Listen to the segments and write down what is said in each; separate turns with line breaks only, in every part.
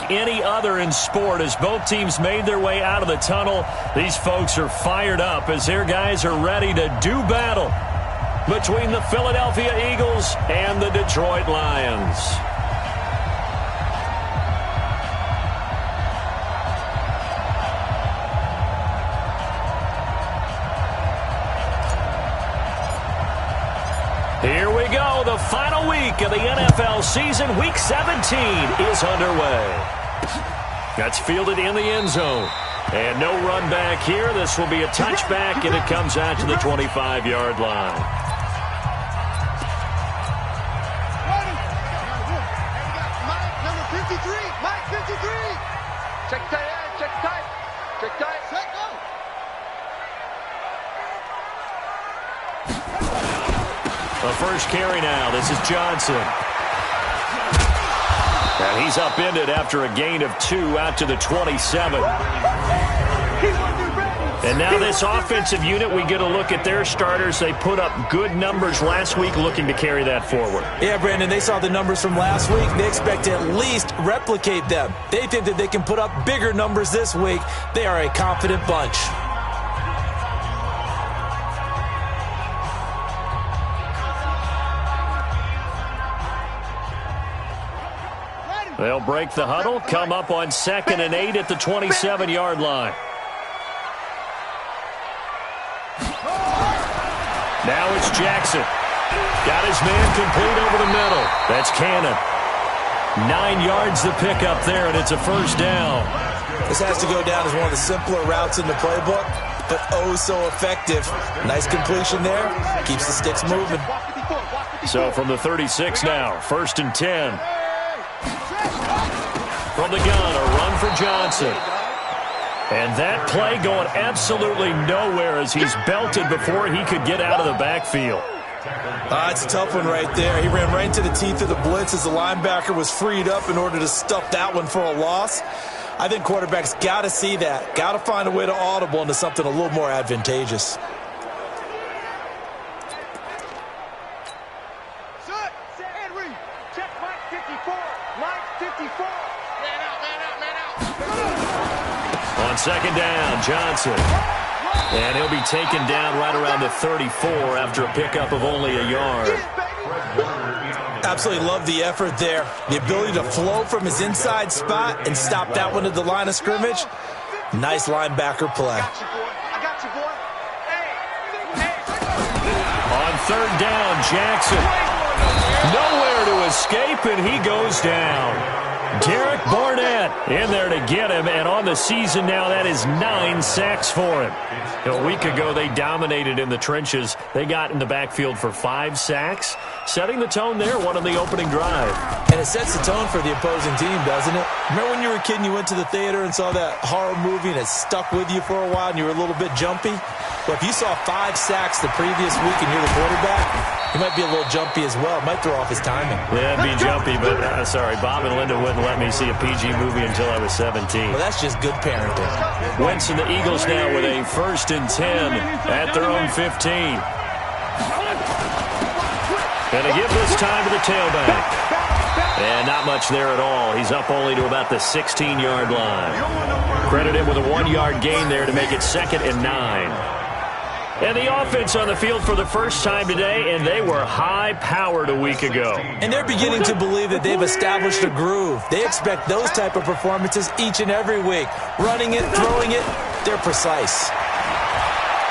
unlike any other in sport. As both teams made their way out of the tunnel, these folks are fired up as their guys are ready to do battle between the Philadelphia Eagles and the Detroit Lions. Here we go. The final week of the NFL season. Week 17 is underway. That's fielded in the end zone. And no run back here. This will be a touchback, and it comes out to the 25-yard line.
Number 53. Mike 53. Check tight. Check tight. Check tight. Check go.
The first carry now. This is Johnson. And he's upended after a gain of 2 out to the 27. And now this offensive unit, we get a look at their starters. They put up good numbers last week, looking to carry that forward.
Yeah, Brandon, they saw the numbers from last week. They expect to at least replicate them. They think that they can put up bigger numbers this week. They are a confident bunch.
They'll break the huddle, come up on 2nd and 8 at the 27-yard line. Now it's Jackson. Got his man complete over the middle. That's Cannon. 9 yards to pick up there, and it's a first down.
This has to go down as one of the simpler routes in the playbook, but oh so effective. Nice completion there. Keeps the sticks moving.
So from the 36 now, 1st and 10. From the gun, a run for Johnson. And that play going absolutely nowhere as he's belted before he could get out of the backfield.
It's a tough one right there. He ran right into the teeth of the blitz as the linebacker was freed up in order to stuff that one for a loss. I think quarterbacks got to see that. Got to find a way to audible into something a little more advantageous.
On 2nd down, Johnson. And he'll be taken down right around the 34 after a pickup of only a yard.
Absolutely love the effort there. The ability to flow from his inside spot and stop that one at the line of scrimmage. Nice linebacker play.
On 3rd down, Jackson. Nowhere to escape, and he goes down. Derek Barnett in there to get him, and on the season now, that is 9 sacks for him. A week ago, they dominated in the trenches. They got in the backfield for 5 sacks, setting the tone there, one on the opening drive.
And it sets the tone for the opposing team, doesn't it? Remember when you were a kid and you went to the theater and saw that horror movie and it stuck with you for a while and you were a little bit jumpy? Well, if you saw 5 sacks the previous week and you're the quarterback, you might be a little jumpy as well. It might throw off his timing.
Yeah, it'd be jumpy, but sorry, Bob and Linda wouldn't let me see a PG movie until I was 17.
Well, that's just good parenting.
Wentz and the Eagles now with a 1st and 10 at their own 15. Gonna give this time to the tailback. And not much there at all. He's up only to about the 16-yard line. Credit him with a 1-yard gain there to make it 2nd and 9. And the offense on the field for the first time today, and they were high-powered a week ago.
And they're beginning to believe that they've established a groove. They expect those type of performances each and every week. Running it, throwing it, they're precise.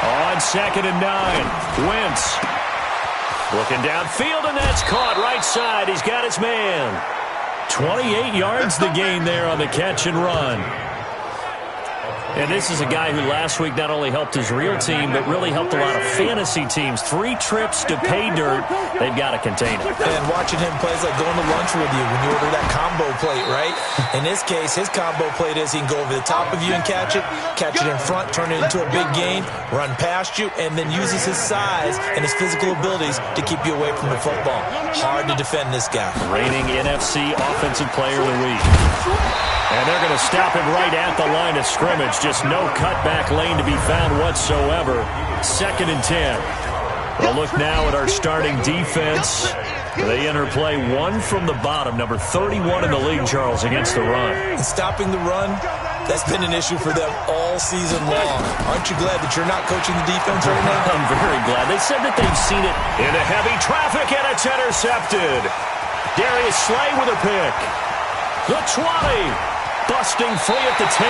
On 2nd and 9, Wentz. Looking downfield, and that's caught right side. He's got his man. 28 yards the gain there on the catch and run. And this is a guy who last week not only helped his real team, but really helped a lot of fantasy teams. 3 trips to pay dirt. They've got to contain him.
And watching him play is like going to lunch with you when you order that combo plate, right? In this case, his combo plate is he can go over the top of you and catch it in front, turn it into a big gain, run past you, and then uses his size and his physical abilities to keep you away from the football. Hard to defend this guy.
Reigning NFC Offensive Player of the Week. And they're going to stop him right at the line of scrimmage. Just no cutback lane to be found whatsoever. 2nd and 10. We'll look now at our starting defense. They enter play one from the bottom, number 31 in the league, Charles, against the run.
And stopping the run, that's been an issue for them all season long. Aren't you glad that you're not coaching the defense right now?
I'm very glad. They said that they've seen it into heavy traffic, and it's intercepted. Darius Slay with a pick. The 20. Busting free at the 10.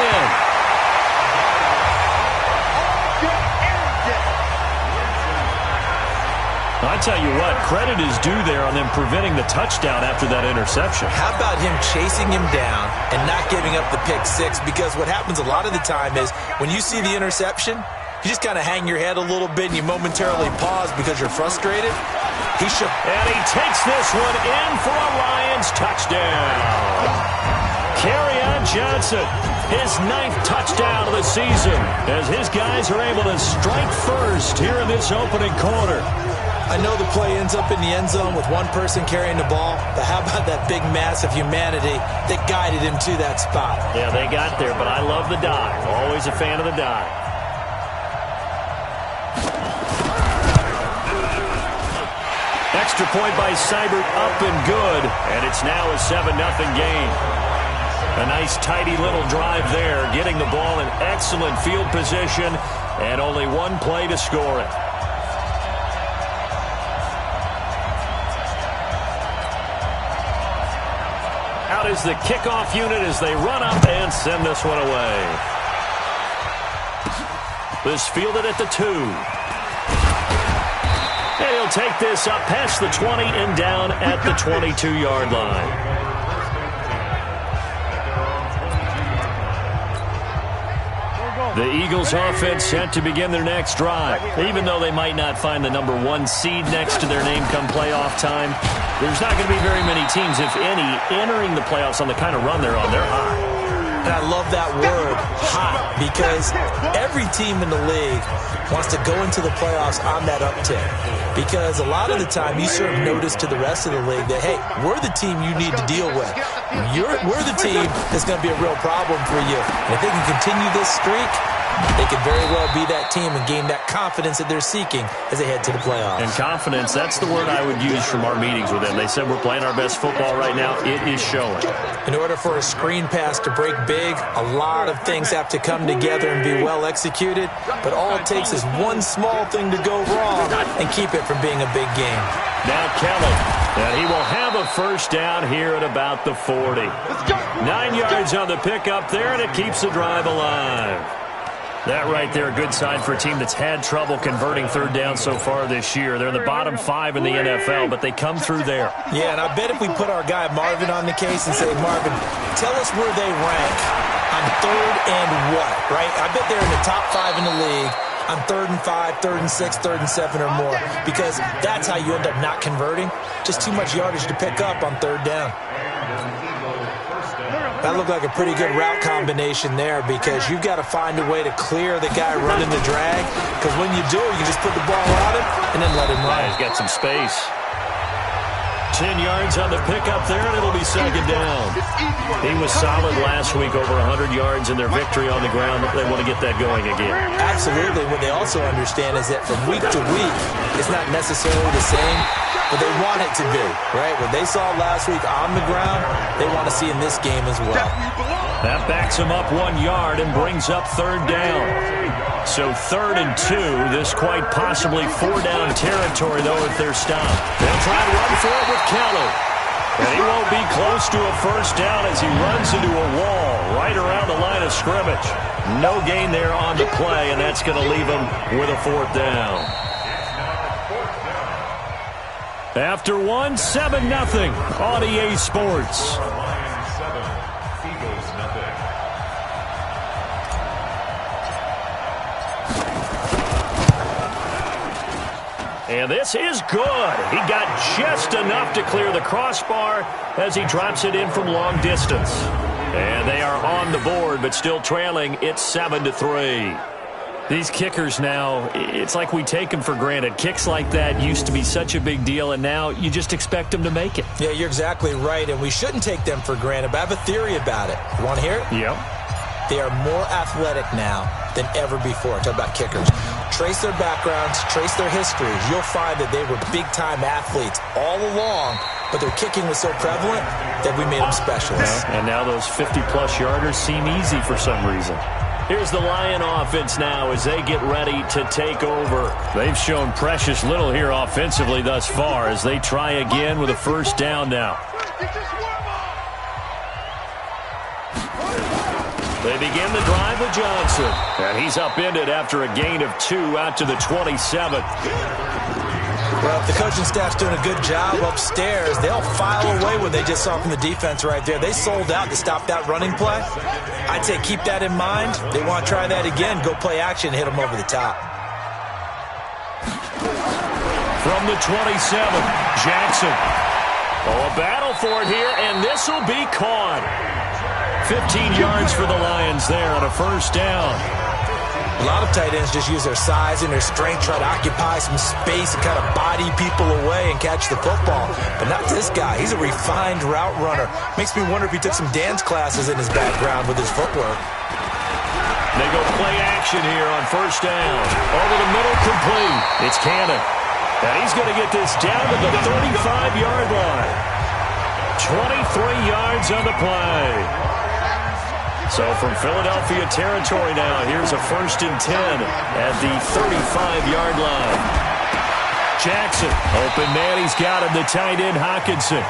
I tell you what, credit is due there on them preventing the touchdown after that interception.
How about him chasing him down and not giving up the pick six? Because what happens a lot of the time is when you see the interception, you just kind of hang your head a little bit and you momentarily pause because you're frustrated.
And he takes this one in for a Lions touchdown. Kerryon Johnson, his 9th touchdown of the season, as his guys are able to strike first here in this opening quarter.
I know the play ends up in the end zone with one person carrying the ball, but how about that big mass of humanity that guided him to that spot?
Yeah, they got there, but I love the dive. Always a fan of the dive. Extra point by Seibert, up and good, and it's now a 7-0 game. A nice tidy little drive there, getting the ball in excellent field position, and only one play to score it. Out is the kickoff unit as they run up and send this one away. This fielded at the 2. And he'll take this up past the 20 and down at the 22-yard line. The Eagles offense set to begin their next drive. Even though they might not find the number 1 seed next to their name come playoff time, there's not going to be very many teams, if any, entering the playoffs on the kind of run they're on. They're hot.
And I love that word, hot, because every team in the league wants to go into the playoffs on that uptick. Because a lot of the time you serve notice to the rest of the league that, hey, we're the team you need to deal with. We're the team that's going to be a real problem for you. And if they can continue this streak, they could very well be that team and gain that confidence that they're seeking as they head to the playoffs.
And confidence, that's the word I would use from our meetings with them. They said we're playing our best football right now. It is showing.
In order for a screen pass to break big, a lot of things have to come together and be well executed. But all it takes is one small thing to go wrong and keep it from being a big game.
Now Kelly, and he will have a first down here at about the 40. 9 yards on the pickup there, and it keeps the drive alive. That right there, a good sign for a team that's had trouble converting third down so far this year. They're in the bottom 5 in the NFL, but they come through there.
Yeah, and I bet if we put our guy Marvin on the case and say, Marvin, tell us where they rank on third and what, right? I bet they're in the top 5 in the league on 3rd and 5, 3rd and 6, 3rd and 7 or more, because that's how you end up not converting. Just too much yardage to pick up on third down. That looked like a pretty good route combination there, because you've got to find a way to clear the guy running the drag, because when you do, you just put the ball on him and then let him run.
He's got some space. 10 yards on the pickup there, and it'll be second down. He was solid last week, over 100 yards in their victory on the ground. They want to get that going again.
Absolutely. What they also understand is that from week to week, it's not necessarily the same, but they want it to be, right? What they saw last week on the ground, they want to see in this game as well.
That backs him up 1 yard and brings up third down. So 3rd and 2, this quite possibly 4-down territory, though, if they're stopped. They'll try to run for it with Kelly. And he won't be close to a first down as he runs into a wall right around the line of scrimmage. No gain there on the play, and that's going to leave him with a 4th down. After 7-0 on EA Sports. And this is good. He got just enough to clear the crossbar as he drops it in from long distance. And they are on the board, but still trailing. It's 7-3. These kickers now, it's like we take them for granted. Kicks like that used to be such a big deal, and now you just expect them to make it.
Yeah, you're exactly right, and we shouldn't take them for granted, but I have a theory about it. You want to hear it?
Yep.
They are more athletic now than ever before. Talk about kickers. trace their backgrounds, trace their histories, you'll find that they were big-time athletes all along, but their kicking was so prevalent that we made them specialists.
And now those 50-plus yarders seem easy for some reason. Here's the Lion offense now as they get ready to take over. They've shown precious little here offensively thus far as they try again with a first down now. They begin the drive with Johnson. And he's upended after a gain of 2 out to the 27.
Well, if the coaching staff's doing a good job upstairs, they'll file away what they just saw from the defense right there. They sold out to stop that running play. I'd say keep that in mind. They want to try that again. Go play action, hit them over the top.
From the 27, Jackson. Oh, a battle for it here, and this will be caught. 15 yards for the Lions there on a first down.
A lot of tight ends just use their size and their strength, try to occupy some space and kind of body people away and catch the football. But not this guy. He's a refined route runner. Makes me wonder if he took some dance classes in his background with his footwork.
They go play action here on first down. Over the middle, complete. It's Cannon. And he's going to get this down to the 35-yard line. 23 yards on the play. So from Philadelphia territory now, here's a 1st and 10 at the 35-yard line. Jackson, open man, he's got him, the tight end Hockenson.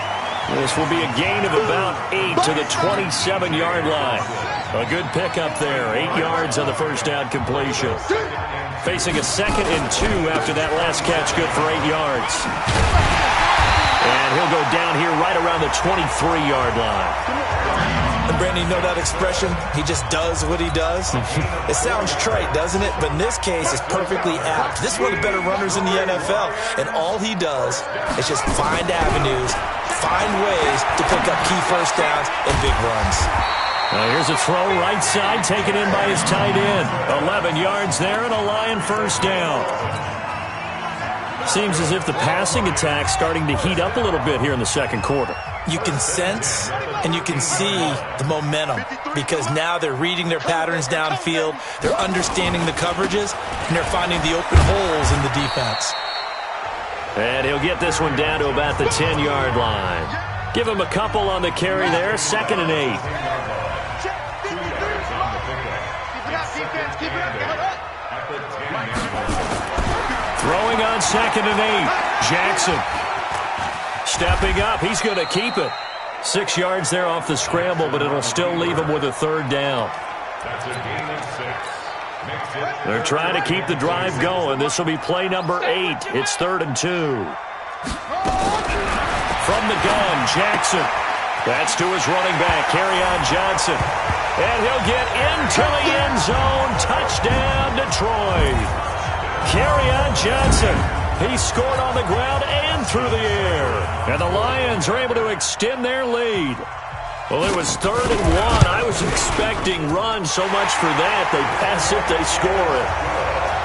This will be a gain of about 8 to the 27-yard line. A good pickup there, 8 yards on the first down completion. Facing a 2nd and 2 after that last catch, good for 8 yards. And he'll go down here right around the 23-yard line.
And Brandon, you know that expression? He just does what he does? It sounds trite, doesn't it? But in this case, it's perfectly apt. This is one of the better runners in the NFL. And all he does is just find avenues, find ways to pick up key first downs and big runs.
Now here's a throw right side, taken in by his tight end. 11 yards there and a Lion first down. Seems as if the passing attack's starting to heat up a little bit here in the second quarter.
You can sense and you can see the momentum because now they're reading their patterns downfield, they're understanding the coverages, and they're finding the open holes in the defense.
And he'll get this one down to about the 10-yard line. Give him a couple on the carry there, 2nd and 8. Throwing on 2nd and 8. Jackson. Stepping up. He's going to keep it. 6 yards there off the scramble, but it'll still leave him with a 3rd down. They're trying to keep the drive going. This will be play number 8. It's 3rd and 2. From the gun, Jackson. That's to his running back, Kerryon Johnson. And he'll get into the end zone. Touchdown, Detroit. Kerryon Johnson. He scored on the ground and through the air. And the Lions are able to extend their lead. Well, it was 3rd and 1. I was expecting run so much for that. They pass it, they score it.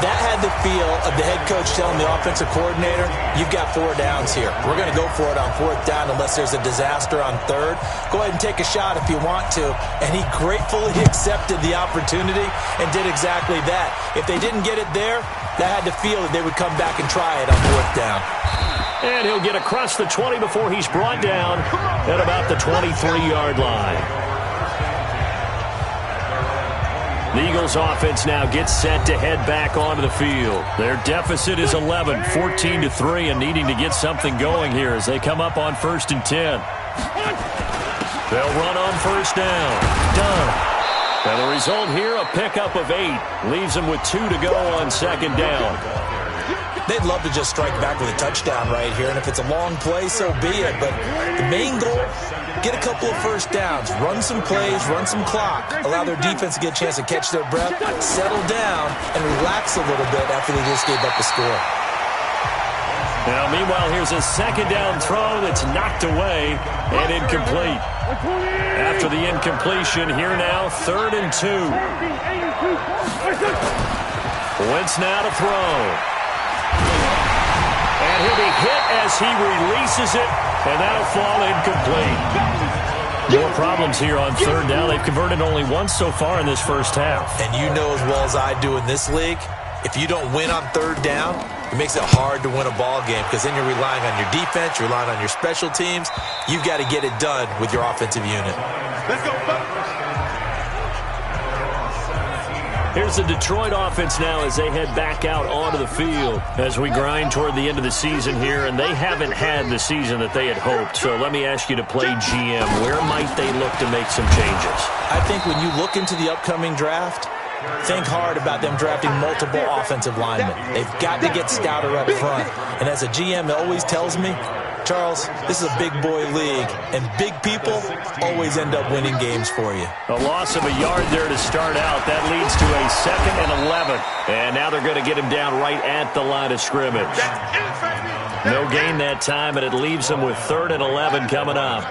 That had the feel of the head coach telling the offensive coordinator, you've got 4 downs here. We're going to go for it on 4th down unless there's a disaster on 3rd. Go ahead and take a shot if you want to. And he gratefully accepted the opportunity and did exactly that. If they didn't get it there, that had the feel that they would come back and try it on 4th down.
And he'll get across the 20 before he's brought down at about the 23-yard line. The Eagles offense now gets set to head back onto the field. Their deficit is 11, 14-3, and needing to get something going here as they come up on 1st and 10. They'll run on 1st down. Done. And the result here, a pickup of 8. Leaves them with 2 to go on 2nd down.
They'd love to just strike back with a touchdown right here, and if it's a long play, so be it. But the main goal, get a couple of first downs, run some plays, run some clock, allow their defense to get a chance to catch their breath, settle down, and relax a little bit after they just gave up the score.
Now, meanwhile, here's a 2nd down throw that's knocked away and incomplete. After the incompletion, here now, 3rd and 2. Wentz now to throw. And he'll be hit as he releases it, and that'll fall incomplete. More problems here on 3rd down. They've converted only once so far in this first half.
And you know as well as I do in this league, If you don't win on third down, it makes it hard to win a ball game because then you're relying on your defense, you're relying on your special teams. You've got to get it done with your offensive unit.
Let's go,
Here's the Detroit offense now as they head back out onto the field as we grind toward the end of the season here, and they haven't had the season that they had hoped. So let me ask you to play GM. Where might they look to make some changes?
I think when you look into the upcoming draft, think hard about them drafting multiple offensive linemen. They've got to get stouter up front. And as a GM, it always tells me, Charles, this is a big boy league, and big people always end up winning games for you.
A loss of a yard there to start out. That leads to a 2nd and 11. And now they're going to get him down right at the line of scrimmage. No gain that time, and it leaves them with 3rd and 11 coming up.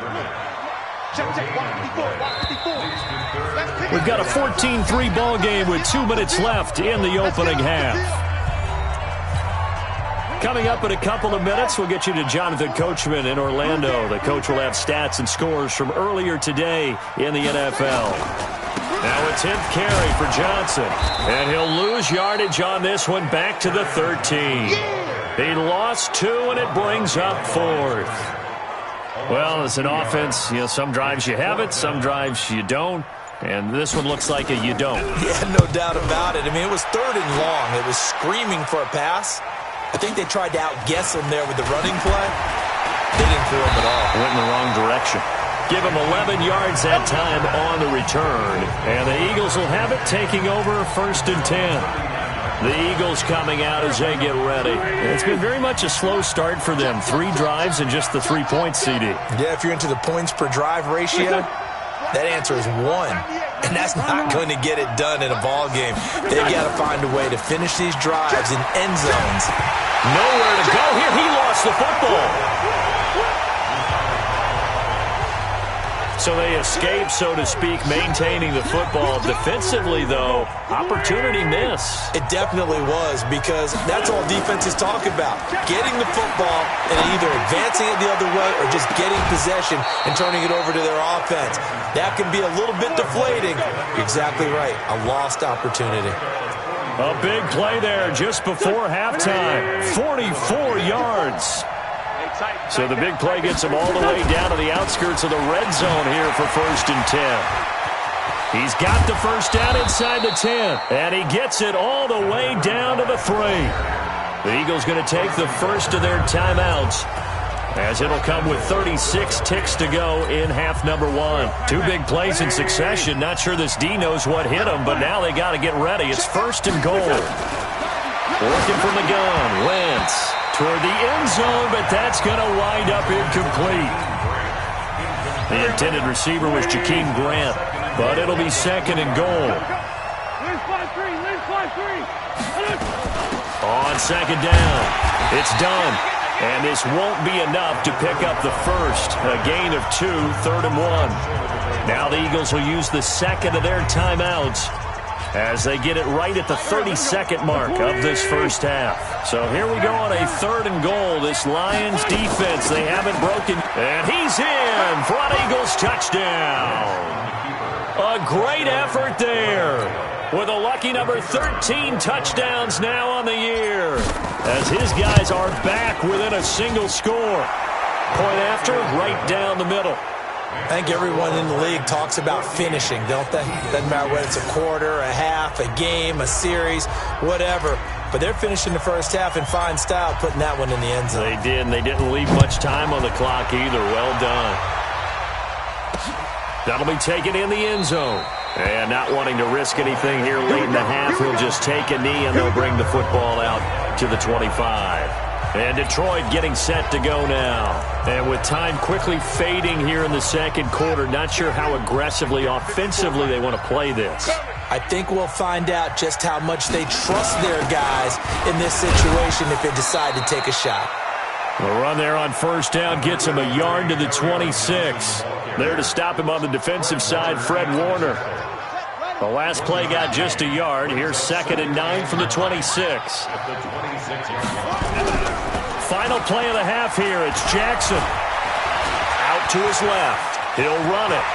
We've got a 14-3 ball game with 2 minutes left in the opening half. Coming up in a couple of minutes, we'll get you to Jonathan Coachman in Orlando. The coach will have stats and scores from earlier today in the NFL. Now a 10th carry for Johnson. And he'll lose yardage on this one back to the 13. He lost 2, and it brings up 4th. Well, as an offense, some drives you have it, some drives you don't. And this one looks like a you don't.
Yeah, no doubt about it. I mean, it was 3rd and long. It was screaming for a pass. I think they tried to outguess him there with the running play. They didn't throw him at all.
Went in the wrong direction. Give him 11 yards that time on the return. And the Eagles will have it, taking over 1st and 10. The Eagles coming out as they get ready. It's been very much a slow start for them. 3 drives and just the 3 points, CD.
Yeah, if you're into the points per drive ratio, that answer is 1. And that's not going to get it done in a ball game. They've got to find a way to finish these drives in end zones.
Nowhere to go here. He lost the football. So they escape, so to speak, maintaining the football. Defensively, though, opportunity miss.
It definitely was, because that's all defenses talk about. Getting the football and either advancing it the other way or just getting possession and turning it over to their offense. That can be a little bit deflating. You're exactly right. A lost opportunity.
A big play there just before halftime. 44 yards. So the big play gets him all the way down to the outskirts of the red zone here for 1st and 10. He's got the first down inside the 10, and he gets it all the way down to the 3. The Eagles going to take the first of their timeouts, as it'll come with 36 ticks to go in half number 1. 2 big plays in succession. Not sure this D knows what hit him, but now they got to get ready. It's 1st and goal. Working from the gun, Wentz toward the end zone, but that's going to wind up incomplete. The intended receiver was Jakeem Grant, but it'll be 2nd and goal. On 2nd down, it's done. And this won't be enough to pick up the first. A gain of 2, 3rd and 1. Now the Eagles will use the 2nd of their timeouts as they get it right at the 32nd mark of this first half. So here we go on a 3rd and goal. This Lions defense, they haven't broken. And he's in for an Eagles touchdown. A great effort there, with a lucky number 13 touchdowns now on the year, as his guys are back within a single score. Point after, right down the middle.
I think everyone in the league talks about finishing, don't they? Doesn't matter whether it's a quarter, a half, a game, a series, whatever. But they're finishing the first half in fine style, putting that one in the end zone.
They did, and they didn't leave much time on the clock either. Well done. That'll be taken in the end zone. And not wanting to risk anything here late in the half, he'll just take a knee, and they'll bring the football out to the 25. And Detroit getting set to go now. And with time quickly fading here in the second quarter, not sure how aggressively, offensively they want to play this.
I think we'll find out just how much they trust their guys in this situation if they decide to take a shot.
The run there on 1st down gets him a yard to the 26. There to stop him on the defensive side, Fred Warner. The last play got just a yard. Here's 2nd and 9 from the 26. Final play of the half here. It's Jackson. Out to his left. He'll run it.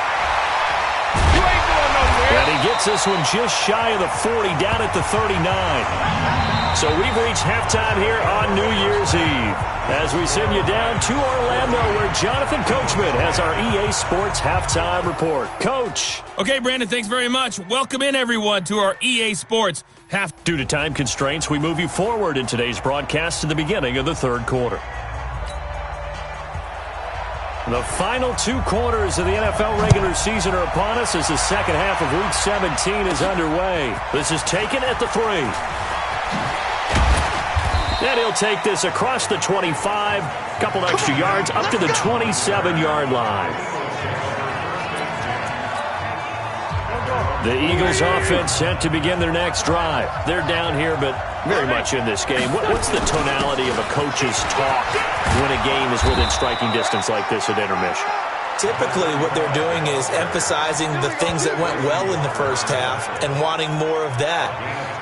You ain't going nowhere.
And he he gets this one just shy of the 40, down at the 39. So we've reached halftime here on New Year's Eve, as we send you down to Orlando, where Jonathan Coachman has our EA Sports Halftime Report. Coach.
Okay, Brandon, thanks very much. Welcome in, everyone, to our EA Sports Half.
Due to time constraints, we move you forward in today's broadcast to the beginning of the third quarter. The final 2 quarters of the NFL regular season are upon us as the second half of Week 17 is underway. This is taken at the 3. And he'll take this across the 25, couple extra yards up to the 27-yard line. The Eagles offense set to begin their next drive. They're down here, but very much in this game. What's the tonality of a coach's talk when a game is within striking distance like this at intermission?
Typically, what they're doing is emphasizing the things that went well in the first half and wanting more of that.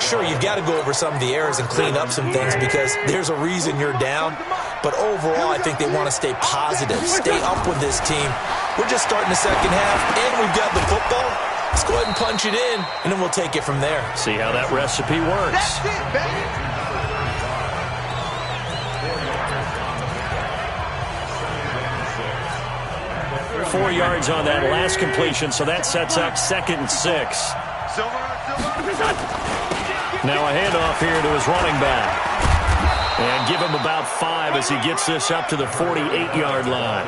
Sure, you've got to go over some of the errors and clean up some things because there's a reason you're down. But overall, I think they want to stay positive, stay up with this team. We're just starting the second half, and we've got the football. Let's go ahead and punch it in, and then we'll take it from there.
See how that recipe works.
That's it, baby.
4 yards on that last completion, so that sets up 2nd and 6. Now a handoff here to his running back. And give him about 5 as he gets this up to the 48-yard line.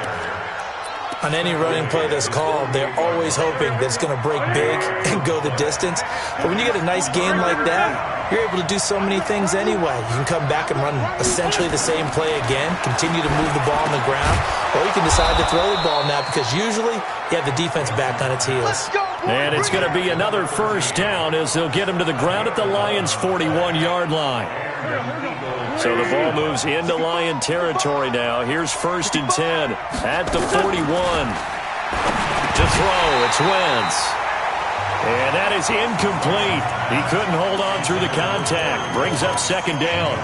On any running play that's called, they're always hoping that it's going to break big and go the distance. But when you get a nice gain like that, you're able to do so many things anyway. You can come back and run essentially the same play again, continue to move the ball on the ground, or you can decide to throw the ball now because usually you have the defense back on its heels.
And it's going to be another first down as they'll get him to the ground at the Lions' 41-yard line. So the ball moves into Lion territory now. Here's 1st and 10 at the 41. To throw, it's Wentz. And that is incomplete. He couldn't hold on through the contact. Brings up 2nd down.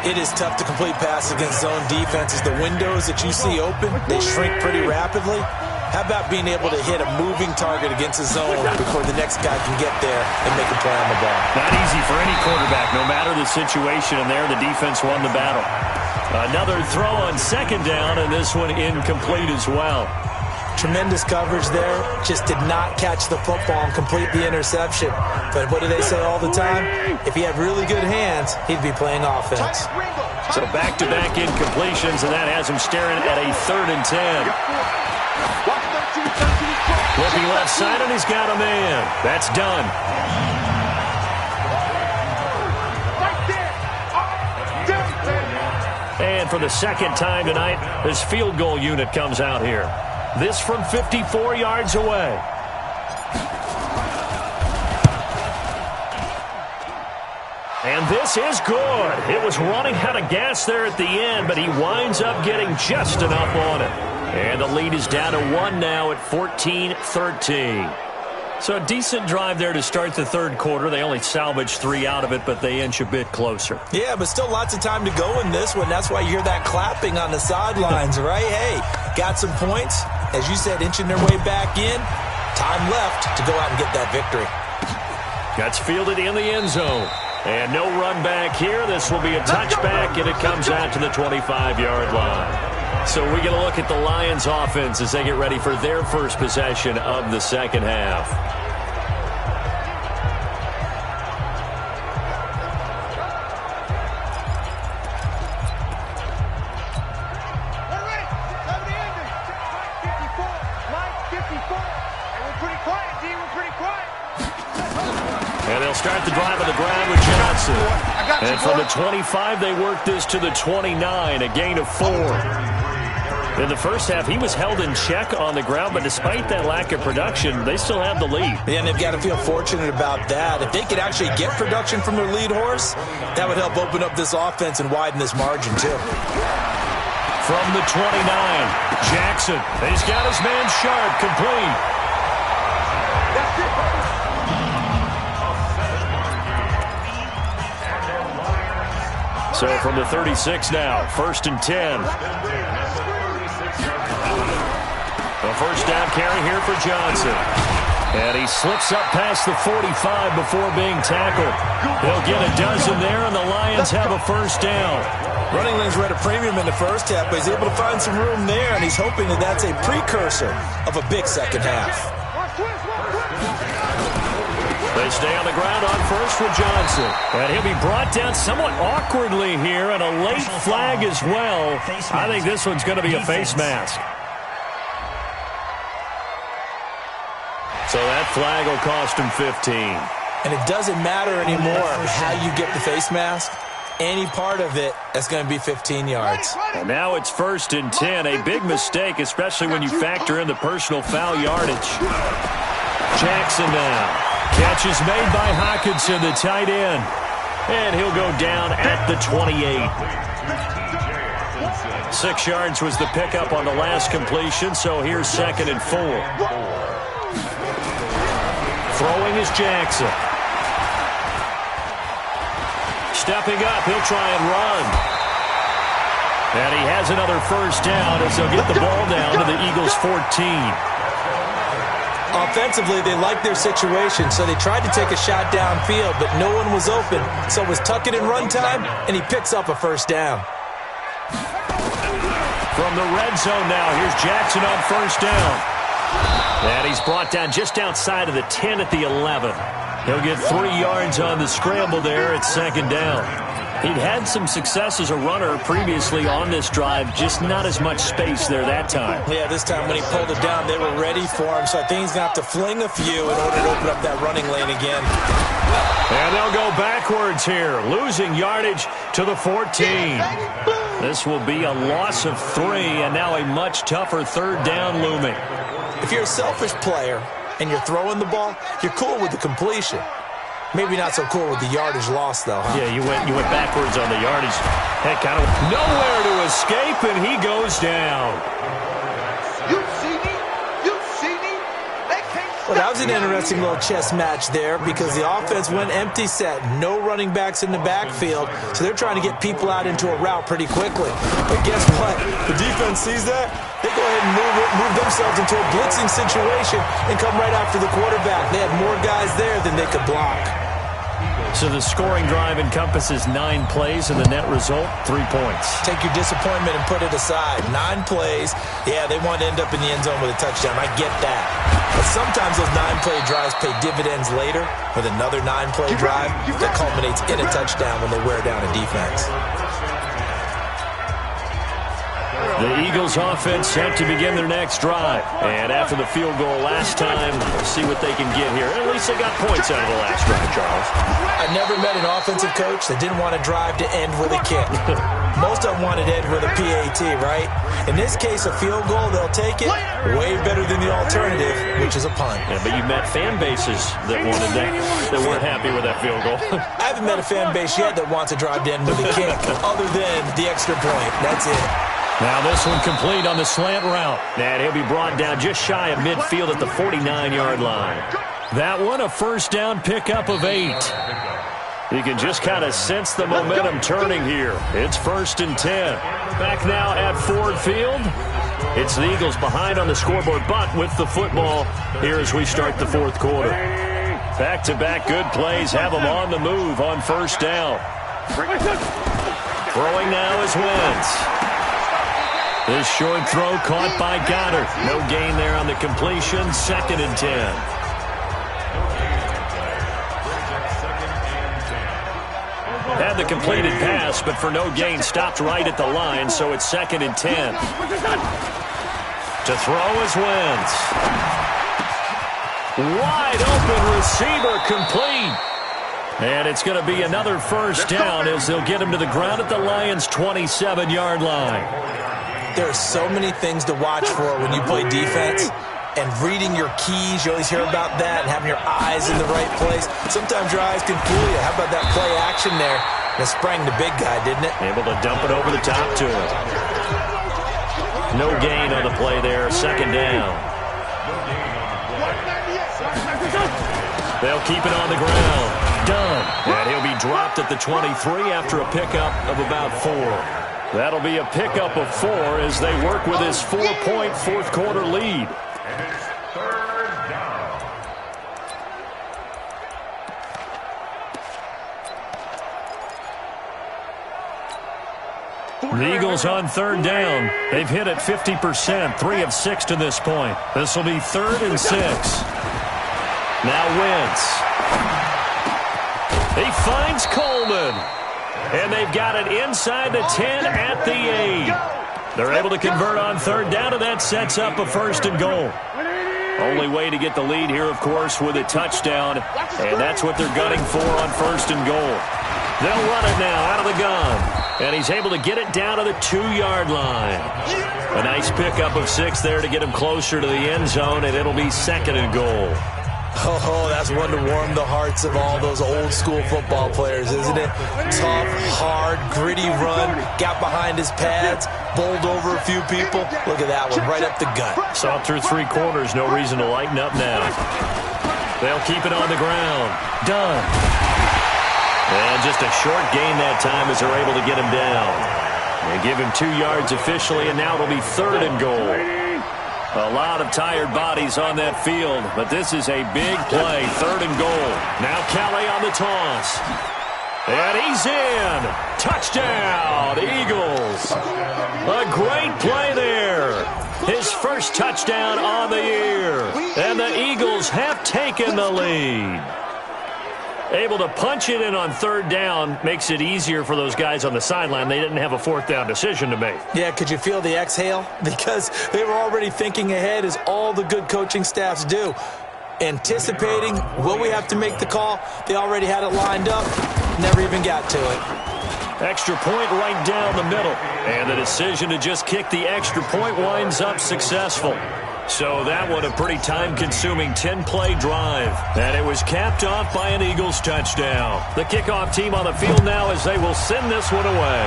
It is tough to complete passes against zone defenses. The windows that you see open, they shrink pretty rapidly. How about being able to hit a moving target against a zone before the next guy can get there and make a play on the ball?
Not easy for any quarterback, no matter the situation. And there, the defense won the battle. Another throw on 2nd down, and this one incomplete as well.
Tremendous coverage there. Just did not catch the football and complete the interception. But what do they say all the time? If he had really good hands, he'd be playing offense.
So back-to-back incompletions, and that has him staring at a 3rd and 10. Looking left side, and he's got a man. That's done. And for the 2nd time tonight, this field goal unit comes out here. This from 54 yards away. And this is good. It was running out of gas there at the end, but he winds up getting just enough on it. And the lead is down to 1 now at 14-13. So a decent drive there to start the third quarter. They only salvaged 3 out of it, but they inch a bit closer.
Yeah, but still lots of time to go in this one. That's why you hear that clapping on the sidelines, right? Hey, got some points. As you said, inching their way back in. Time left to go out and get that victory.
That's fielded in the end zone. And no run back here. This will be a touchback, and it comes out to the 25-yard line. So we're going to look at the Lions offense as they get ready for their first possession of the second half. And they'll start the drive on the ground with Johnson. And from the 25, they work this to the 29, a gain of 4. In the first half, he was held in check on the ground, but despite that lack of production, they still have the lead.
And they've got to feel fortunate about that. If they could actually get production from their lead horse, that would help open up this offense and widen this margin, too.
From the 29, Jackson. He's got his man Sharp, complete.
That's it.
So from the 36 now, 1st and 10. A first down carry here for Johnson. And he slips up past the 45 before being tackled. He'll get a dozen there, and the Lions have a first down.
Running lanes were at a premium in the first half, but he's able to find some room there, and he's hoping that that's a precursor of a big second half.
They stay on the ground on first for Johnson. And he'll be brought down somewhat awkwardly here, and a late flag as well. I think this one's going to be a face mask. So that flag will cost him 15.
And it doesn't matter anymore how you get the face mask. Any part of it, that's going to be 15 yards.
And now it's 1st and 10. A big mistake, especially when you factor in the personal foul yardage. Jackson now. Catch is made by Hockenson, the tight end. And he'll go down at the 28. 6 yards was the pickup on the last completion, so here's 2nd and 4. Throwing is Jackson. Stepping up, he'll try and run. And he has another first down as they'll get the ball down to the Eagles' 14.
Offensively, they liked their situation, so they tried to take a shot downfield, but no one was open. So it was tuck it in run time, and he picks up a first down.
From the red zone now, here's Jackson on first down. And he's brought down just outside of the 10 at the 11. He'll get 3 yards on the scramble there at 2nd down. He'd had some success as a runner previously on this drive, just not as much space there that time.
Yeah, this time when he pulled it down, they were ready for him, so I think he's going to have to fling a few in order to open up that running lane again.
And they'll go backwards here, losing yardage to the 14. This will be a loss of 3, and now a much tougher 3rd down looming.
If you're a selfish player and you're throwing the ball, you're cool with the completion. Maybe not so cool with the yardage loss, though, huh?
Yeah, you went backwards on the yardage. Heck, kind of nowhere to escape, and he goes down.
You see me? You see me? They can't
Well, that was an interesting little chess match there because the offense went empty set. No running backs in the backfield, so they're trying to get people out into a route pretty quickly. But guess what? The defense sees that. They go ahead and move themselves into a blitzing situation and come right after the quarterback. They had more guys there than they could block.
So the scoring drive encompasses 9 plays, and the net result, 3 points.
Take your disappointment and put it aside. 9 plays. Yeah, they want to end up in the end zone with a touchdown. I get that. But sometimes those 9-play drives pay dividends later with another 9-play drive that culminates in a touchdown when they wear down a defense.
The Eagles offense set to begin their next drive. And after the field goal last time, we'll see what they can get here. At least they got points out of the last drive, Charles.
I never met an offensive coach that didn't want a drive to end with a kick. Most of them wanted to end with a PAT, right? In this case, a field goal, they'll take it. Way better than the alternative, which is a punt.
Yeah, but you met fan bases that wanted that weren't happy with that field goal.
I haven't met a fan base yet that wants a drive to end with a kick, other than the extra point. That's it.
Now this one complete on the slant route. And he'll be brought down just shy of midfield at the 49-yard line. That one, a first down pickup of 8. You can just kind of sense the momentum turning here. It's 1st and 10. Back now at Ford Field. It's the Eagles behind on the scoreboard, but with the football here as we start the 4th quarter. Back-to-back good plays have them on the move on first down. Throwing now is Wentz. This short throw caught by Goddard. No gain there on the completion. 2nd and 10. Had the completed pass, but for no gain, stopped right at the line, so it's 2nd and 10. To throw is Wentz. Wide open receiver complete. And it's going to be another first down as they'll get him to the ground at the Lions' 27-yard line.
There are so many things to watch for when you play defense. And reading your keys, you always hear about that, and having your eyes in the right place. Sometimes your eyes can fool you. How about that play action there? That sprang the big guy, didn't it?
Able to dump it over the top to him. No gain on the play there. 2nd down. They'll keep it on the ground. Done. And he'll be dropped at the 23 after a pickup of about 4. That'll be a pickup of 4 as they work with his 4-point 4th quarter lead. The Eagles on third down. They've hit it 50%, 3 of 6 to this point. This will be 3rd and 6. Now Wentz. He finds Coleman. And they've got it inside the 10 at the 8. They're able to convert on third down, and that sets up a 1st and goal. Only way to get the lead here, of course, with a touchdown, and that's what they're gunning for on 1st and goal. They'll run it now out of the gun, and he's able to get it down to the 2-yard line. A nice pickup of 6 there to get him closer to the end zone, and it'll be 2nd and goal.
Oh, that's one to warm the hearts of all those old-school football players, isn't it? Tough, hard, gritty run, got behind his pads, bowled over a few people. Look at that one, right up the gut.
Saw through 3 quarters, no reason to lighten up now. They'll keep it on the ground. Done. And just a short gain that time as they're able to get him down. They give him 2 yards officially, and now it'll be 3rd and goal. A lot of tired bodies on that field, but this is a big play, 3rd and goal. Now Kelly on the toss. And he's in. Touchdown, Eagles. A great play there. His first touchdown on the year. And the Eagles have taken the lead. Able to punch it in on 3rd down makes it easier for those guys on the sideline. They didn't have a 4th down decision to make.
Yeah, could you feel the exhale? Because they were already thinking ahead, as all the good coaching staffs do. Anticipating, will we have to make the call? They already had it lined up. Never even got to it.
Extra point right down the middle. And the decision to just kick the extra point winds up successful. So that one a pretty time-consuming 10-play drive. And it was capped off by an Eagles touchdown. The kickoff team on the field now as they will send this one away.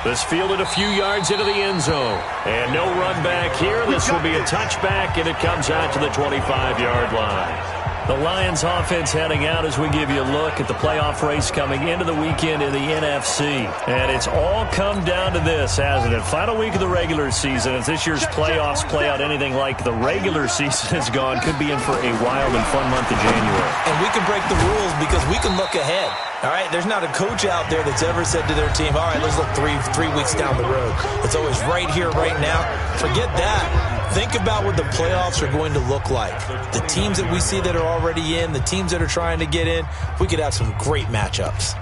This fielded a few yards into the end zone. And no run back here. This will be a touchback, and it comes out to the 25-yard line. The Lions offense heading out as we give you a look at the playoff race coming into the weekend in the NFC. And it's all come down to this, hasn't it? Final week of the regular season. If this year's playoffs play out anything like the regular season has gone, could be in for a wild and fun month of January.
And we can break the rules because we can look ahead. All right, there's not a coach out there that's ever said to their team, all right, let's look three weeks down the road. It's always right here, right now. Forget that. Think about what the playoffs are going to look like. The teams that we see that are already in, the teams that are trying to get in, we could have some great matchups.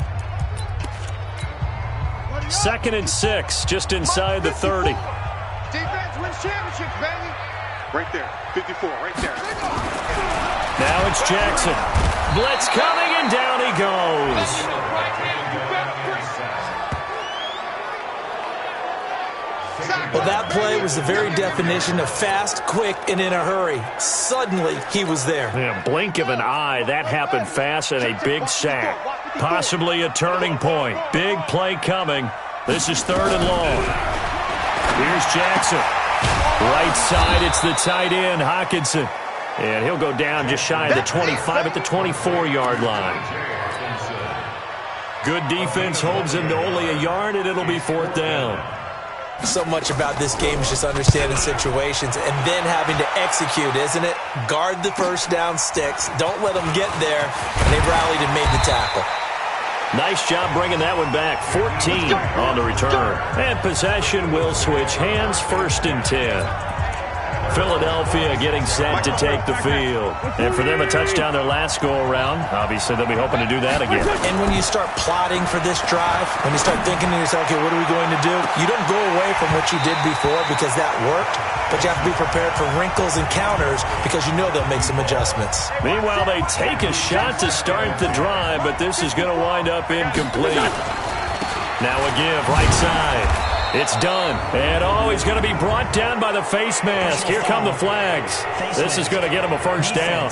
2nd and 6, just inside the 30.
Defense wins championships, baby. Right there, 54, right there.
Now it's Jackson. Blitz coming, and down he goes.
Well, that play was the very definition of fast, quick, and in a hurry. Suddenly, he was there.
Yeah, blink of an eye, that happened fast, and a big sack. Possibly a turning point. Big play coming. This is 3rd and long. Here's Jackson. Right side, it's the tight end, Hockenson. And he'll go down just shy of the 25 at the 24-yard line. Good defense holds him to only a yard, and it'll be 4th down.
So much about this game is just understanding situations and then having to execute, isn't it? Guard the first down sticks. Don't let them get there. And they rallied and made the tackle.
Nice job bringing that one back. 14 on the return. And possession will switch hands, 1st and 10. Philadelphia getting set to take the field. And for them, a touchdown their last go-around. Obviously, they'll be hoping to do that again.
And when you start plotting for this drive, when you start thinking to yourself, okay, what are we going to do? You don't go away from what you did before because that worked, but you have to be prepared for wrinkles and counters because you know they'll make some adjustments.
Meanwhile, they take a shot to start the drive, but this is going to wind up incomplete. Now a give, right side. It's done. And, he's going to be brought down by the face mask. Here come the flags. This is going to get him a 1st down.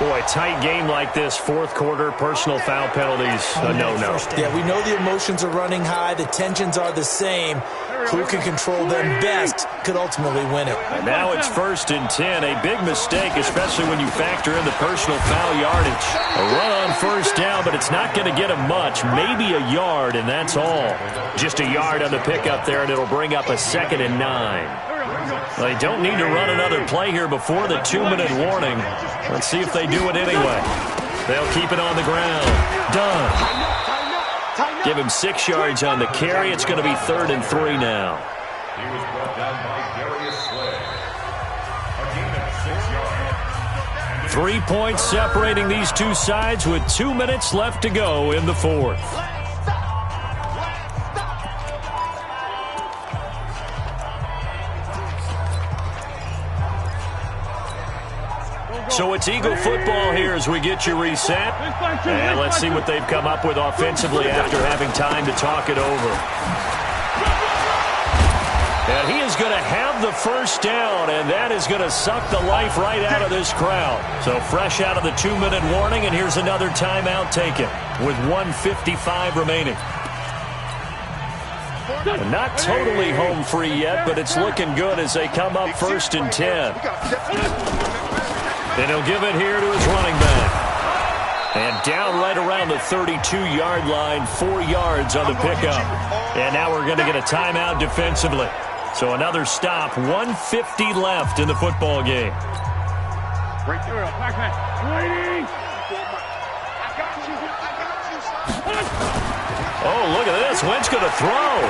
Boy, tight game like this, 4th quarter, personal foul penalties, a no-no.
Yeah, we know the emotions are running high. The tensions are the same. Who can control them best could ultimately win it.
And now it's 1st and 10. A big mistake, especially when you factor in the personal foul yardage. A run on 1st down, but it's not going to get him much. Maybe a yard, and that's all. Just a yard on the pickup there, and it'll bring up a 2nd and 9. They don't need to run another play here before the 2-minute warning. Let's see if they do it anyway. They'll keep it on the ground. done. Give him 6 yards on the carry. It's going to be 3rd and 3 now.
He was brought down by Darius Slay. A gain of 6 yards.
3 points separating these two sides with 2 minutes left to go in the 4th. So it's Eagle football here as we get you reset. And let's see what they've come up with offensively after having time to talk it over. And he is going to have the first down, and that is going to suck the life right out of this crowd. So fresh out of the 2-minute warning, and here's another timeout taken with 1:55 remaining. And not totally home free yet, but it's looking good as they come up 1st and 10. And he'll give it here to his running back. And down right around the 32-yard line, 4 yards on the pickup. And now we're going to get a timeout defensively. So another stop, 1:50 left in the football game. Oh, look at this. Wentz going to throw.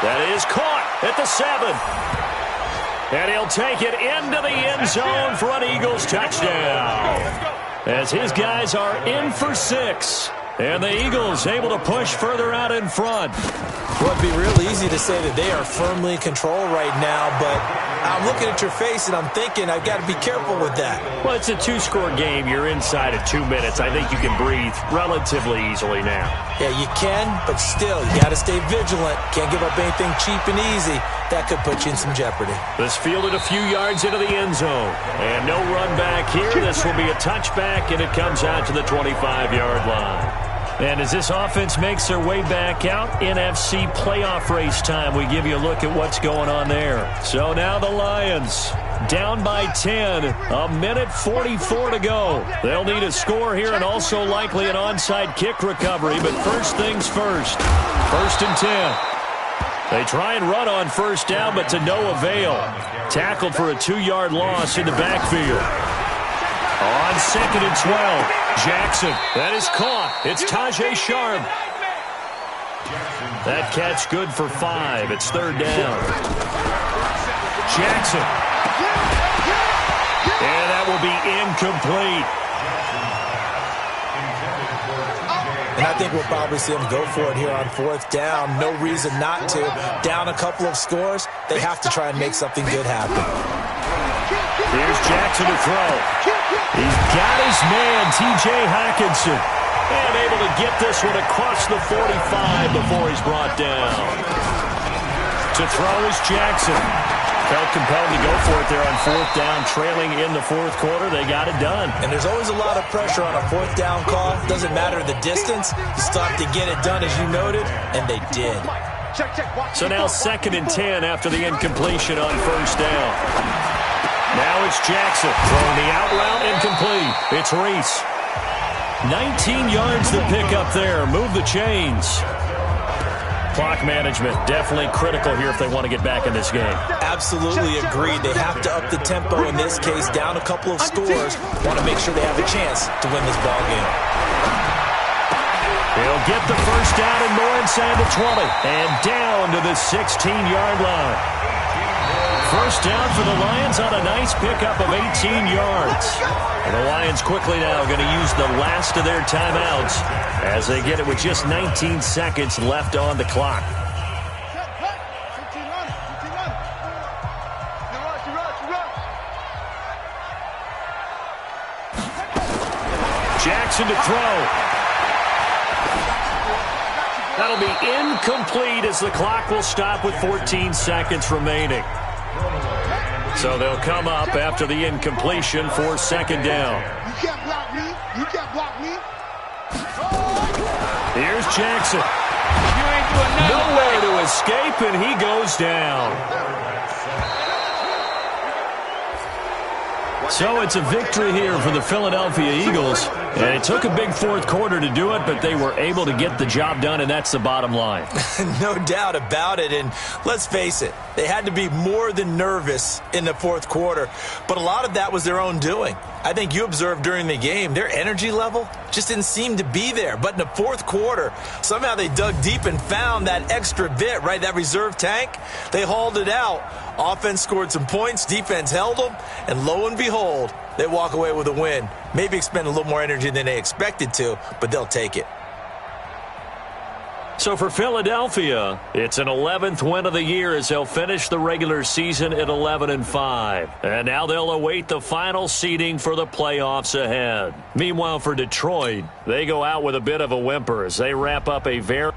That is caught at the 7. And he'll take it into the end zone for an Eagles touchdown. As his guys are in for 6. And the Eagles able to push further out in front.
Well, it'd be real easy to say that they are firmly in control right now, but I'm looking at your face and I'm thinking I've got to be careful with that.
Well, it's a 2-score game. You're inside of 2 minutes. I think you can breathe relatively easily now.
Yeah, you can, but still, you got to stay vigilant. Can't give up anything cheap and easy. That could put you in some jeopardy.
This fielded a few yards into the end zone. And no run back here. This will be a touchback, and it comes out to the 25-yard line. And as this offense makes their way back out, NFC playoff race time, we give you a look at what's going on there. So now the Lions down by 10, 1:44 to go. They'll need a score here and also likely an onside kick recovery, but first things first. 1st and 10. They try and run on first down, but to no avail. Tackled for a 2-yard loss in the backfield. On 2nd and 12. Jackson, that is caught. It's Tajay Sharp. That catch good for 5. It's 3rd down. Jackson. And that will be incomplete.
And I think we'll probably see them go for it here on 4th down. No reason not to. Down a couple of scores, they have to try and make something good happen.
Here's Jackson to throw. He's got his man, T.J. Hockenson. And able to get this one across the 45 before he's brought down. To throw is Jackson. Felt compelled to go for it there on 4th down, trailing in the 4th quarter. They got it done.
And there's always a lot of pressure on a 4th down call. Doesn't matter the distance. You still have to get it done, as you noted, and they did.
So now 2nd and 10 after the incompletion on 1st down. Now it's Jackson throwing the out route incomplete. It's Reese. 19 yards to pick up there. Move the chains. Clock management definitely critical here if they want to get back in this game.
Absolutely agreed. They have to up the tempo in this case. Down a couple of scores. Want to make sure they have a chance to win this ball game.
He'll get the first down and more inside the 20. And down to the 16-yard line. First down for the Lions on a nice pickup of 18 yards. And the Lions quickly now going to use the last of their timeouts as they get it with just 19 seconds left on the clock. Jackson to throw. That'll be incomplete as the clock will stop with 14 seconds remaining. So they'll come up after the incompletion for 2nd down.
You can't block me. You can't block me.
Here's Jackson.
You ain't doing nothing.
Nowhere to escape, and he goes down. So it's a victory here for the Philadelphia Eagles. And it took a big 4th quarter to do it, but they were able to get the job done, and that's the bottom line.
No doubt about it. And let's face it, they had to be more than nervous in the 4th quarter. But a lot of that was their own doing. I think you observed during the game, their energy level just didn't seem to be there. But in the fourth quarter, somehow they dug deep and found that extra bit, right, that reserve tank. They hauled it out. Offense scored some points, defense held them, and lo and behold, they walk away with a win. Maybe expend a little more energy than they expected to, but they'll take it.
So for Philadelphia, it's an 11th win of the year as they'll finish the regular season at 11-5. And now they'll await the final seeding for the playoffs ahead. Meanwhile, for Detroit, they go out with a bit of a whimper as they wrap up a very